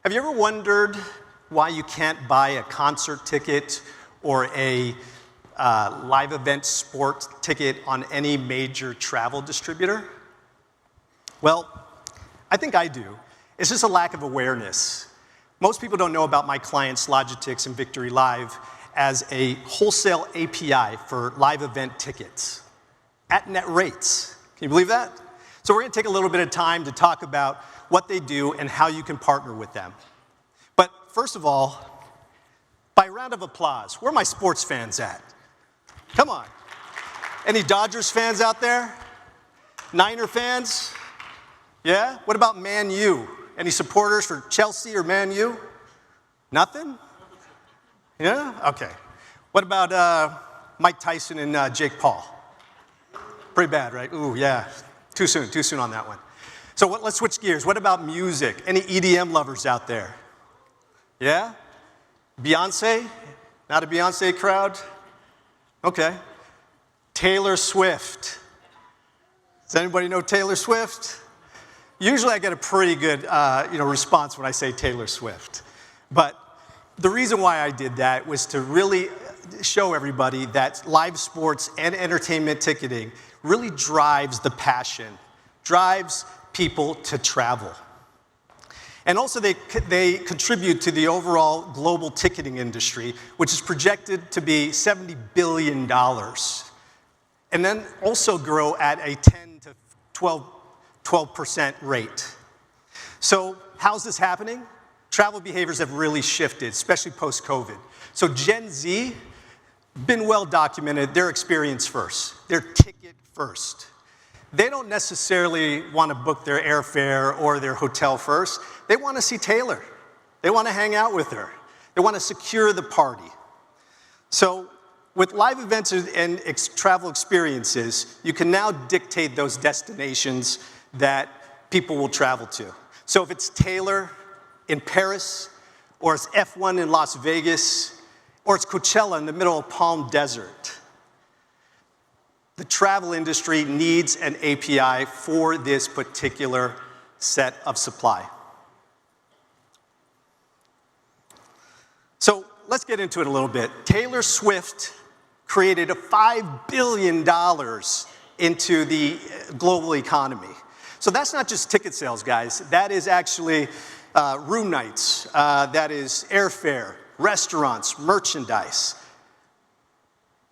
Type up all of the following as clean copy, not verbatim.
Have you ever wondered why you can't buy a concert ticket or a live event sport ticket on any major travel distributor? Well, I think I do. It's just a lack of awareness. Most people don't know about my clients, Logitix and Victory Live, as a wholesale API for live event tickets at net rates. Can you believe that? So we're going to take a little bit of time to talk about what they do and how you can partner with them. But first of all, by round of applause, where are my sports fans at? Come on. Any Dodgers fans out there? Niner fans? Yeah? What about Man U? Any supporters for Chelsea or Man U? Nothing? Yeah? Okay. What about Mike Tyson and Jake Paul? Pretty bad, right? Ooh, yeah. Too soon on that one. So let's switch gears. What about music? Any EDM lovers out there? Yeah? Beyonce? Not a Beyonce crowd? Okay. Taylor Swift. Does anybody know Taylor Swift? Usually I get a pretty good response when I say Taylor Swift. But the reason why I did that was to really show everybody that live sports and entertainment ticketing really drives the passion, drives people to travel. And also they contribute to the overall global ticketing industry, which is projected to be $70 billion. And then also grow at a 10 to 12% rate. So how's this happening? Travel behaviors have really shifted, especially post-COVID. So Gen Z, been well documented, they're experience first. They're ticket first. They don't necessarily want to book their airfare or their hotel first. They want to see Taylor. They want to hang out with her. They want to secure the party. So with live events and travel experiences, you can now dictate those destinations that people will travel to. So if it's Taylor in Paris, or it's F1 in Las Vegas, or it's Coachella in the middle of Palm Desert, the travel industry needs an API for this particular set of supply. So let's get into it a little bit. Taylor Swift created $5 billion into the global economy. So that's not just ticket sales, guys. That is actually room nights. That is airfare, restaurants, merchandise.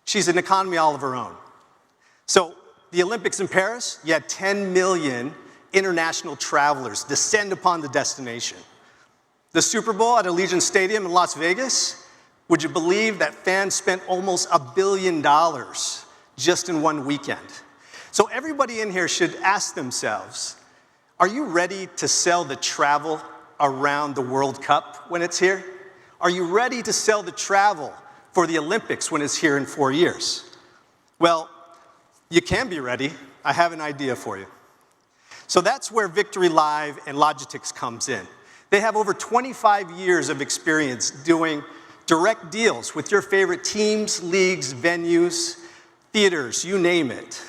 She's an economy all of her own. So the Olympics in Paris, you had 10 million international travelers descend upon the destination. The Super Bowl at Allegiant Stadium in Las Vegas, would you believe that fans spent almost $1 billion just in one weekend? So everybody in here should ask themselves, are you ready to sell the travel around the World Cup when it's here? Are you ready to sell the travel for the Olympics when it's here in 4 years? Well, you can be ready. I have an idea for you. So that's where Victory Live and Logitix comes in. They have over 25 years of experience doing direct deals with your favorite teams, leagues, venues, theaters, you name it.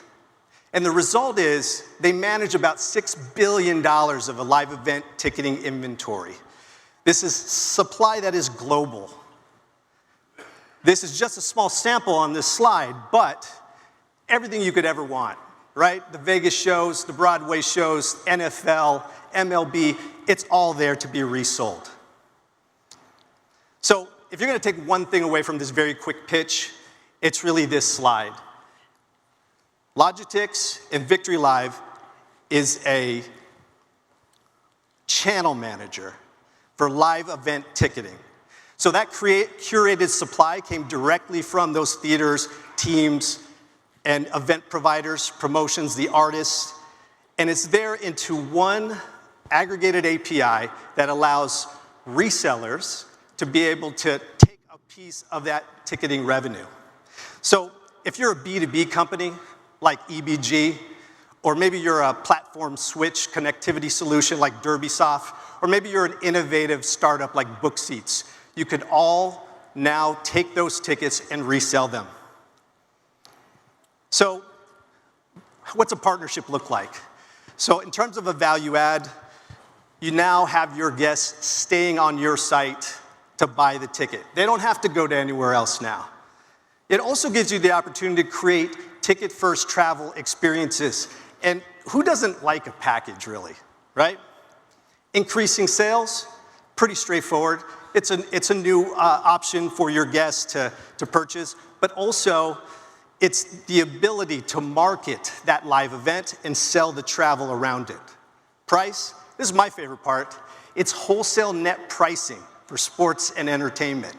And the result is they manage about $6 billion of a live event ticketing inventory. This is supply that is global. This is just a small sample on this slide, but everything you could ever want, right? The Vegas shows, the Broadway shows, NFL, MLB, it's all there to be resold. So if you're going to take one thing away from this very quick pitch, it's really this slide. Logitix and Victory Live is a channel manager for live event ticketing. So that curated supply came directly from those theaters, teams, and event providers, promotions, the artists, and it's there into one aggregated API that allows resellers to be able to take a piece of that ticketing revenue. So if you're a B2B company like EBG, or maybe you're a platform switch connectivity solution like DerbySoft, or maybe you're an innovative startup like BookSeats, you could all now take those tickets and resell them. So what's a partnership look like? So in terms of a value add, you now have your guests staying on your site to buy the ticket. They don't have to go to anywhere else now. It also gives you the opportunity to create ticket-first travel experiences. And who doesn't like a package, really, right? Increasing sales, pretty straightforward. It's a new option for your guests to purchase, but also it's the ability to market that live event and sell the travel around it. Price, this is my favorite part. It's wholesale net pricing for sports and entertainment.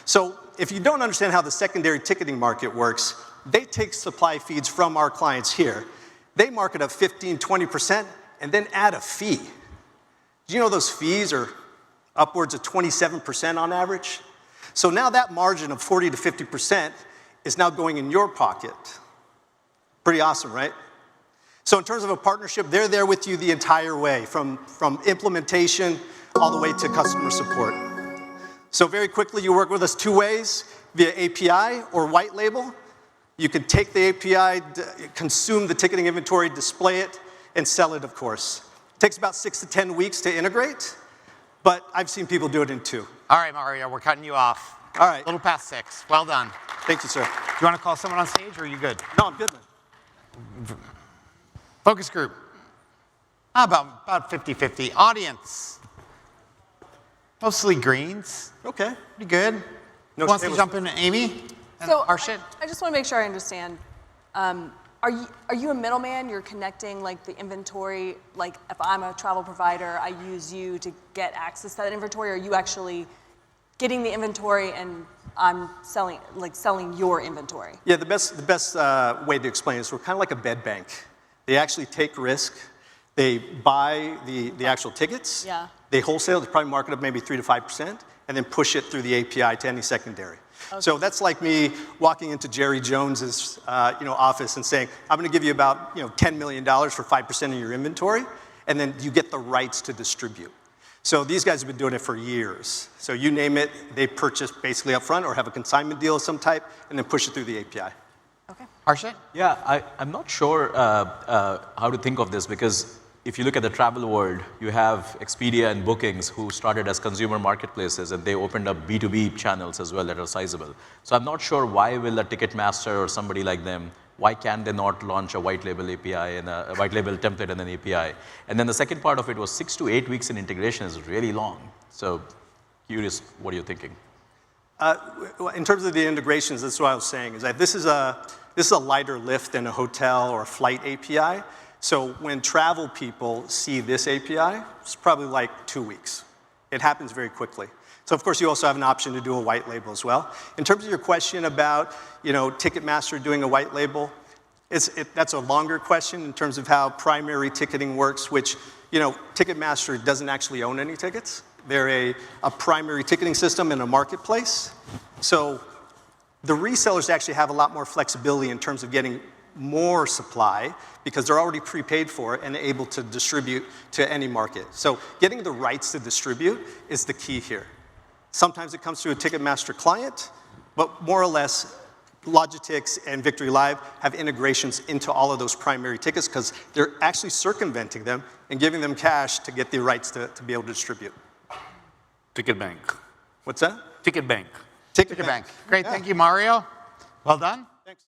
So if you don't understand how the secondary ticketing market works, they take supply feeds from our clients here. They market up 15, 20%, and then add a fee. Do you know those fees are upwards of 27% on average? So now that margin of 40 to 50% is now going in your pocket. Pretty awesome, right? So in terms of a partnership, they're there with you the entire way, from implementation all the way to customer support. So very quickly, you work with us two ways, via API or white label. You can take the API, consume the ticketing inventory, display it, and sell it, of course. It takes about 6 to 10 weeks to integrate, but I've seen people do it in 2. All right, Mario, we're cutting you off. All right. A little past 6. Well done. Thank you, sir. Do you want to call someone on stage, or are you good? No, I'm good, man. Focus group. About 50-50. Audience. Mostly greens. Okay. Pretty good. No, Who wants to jump in, Amy? So I just want to make sure I understand. Are you a middleman? You're connecting like the inventory. Like if I'm a travel provider, I use you to get access to that inventory. Or are you actually getting the inventory and I'm selling your inventory? Yeah, the best way to explain this, we're kind of like a bed bank. They actually take risk. They buy the actual tickets. Yeah. They wholesale. They probably market up maybe 3 to 5%, and then push it through the API to any secondary. Okay. So that's like me walking into Jerry Jones's office and saying, I'm going to give you about $10 million for 5% of your inventory, and then you get the rights to distribute. So these guys have been doing it for years. So you name it, they purchase basically up front or have a consignment deal of some type, and then push it through the API. Okay. Harshit? Yeah, I'm not sure how to think of this, because if you look at the travel world, you have Expedia and Bookings who started as consumer marketplaces, and they opened up B2B channels as well that are sizable. So I'm not sure why will a Ticketmaster or somebody like them, why can they not launch a white label API and a white label template and an API? And then the second part of it was 6 to 8 weeks in integration is really long. So curious, what are you thinking? In terms of the integrations, that's what I was saying, is that this is a lighter lift than a hotel or a flight API. So when travel people see this API, it's probably like 2 weeks. It happens very quickly. So of course you also have an option to do a white label as well. In terms of your question about Ticketmaster doing a white label, that's a longer question in terms of how primary ticketing works, which Ticketmaster doesn't actually own any tickets. They're a primary ticketing system in a marketplace. So the resellers actually have a lot more flexibility in terms of getting more supply because they're already prepaid for it and able to distribute to any market. So getting the rights to distribute is the key here. Sometimes it comes through a Ticketmaster client, but more or less Logitix and Victory Live have integrations into all of those primary tickets because they're actually circumventing them and giving them cash to get the rights to be able to distribute. Ticket Bank. What's that? Ticket Bank. Ticket Bank. Great, thank you, Mario. Well done.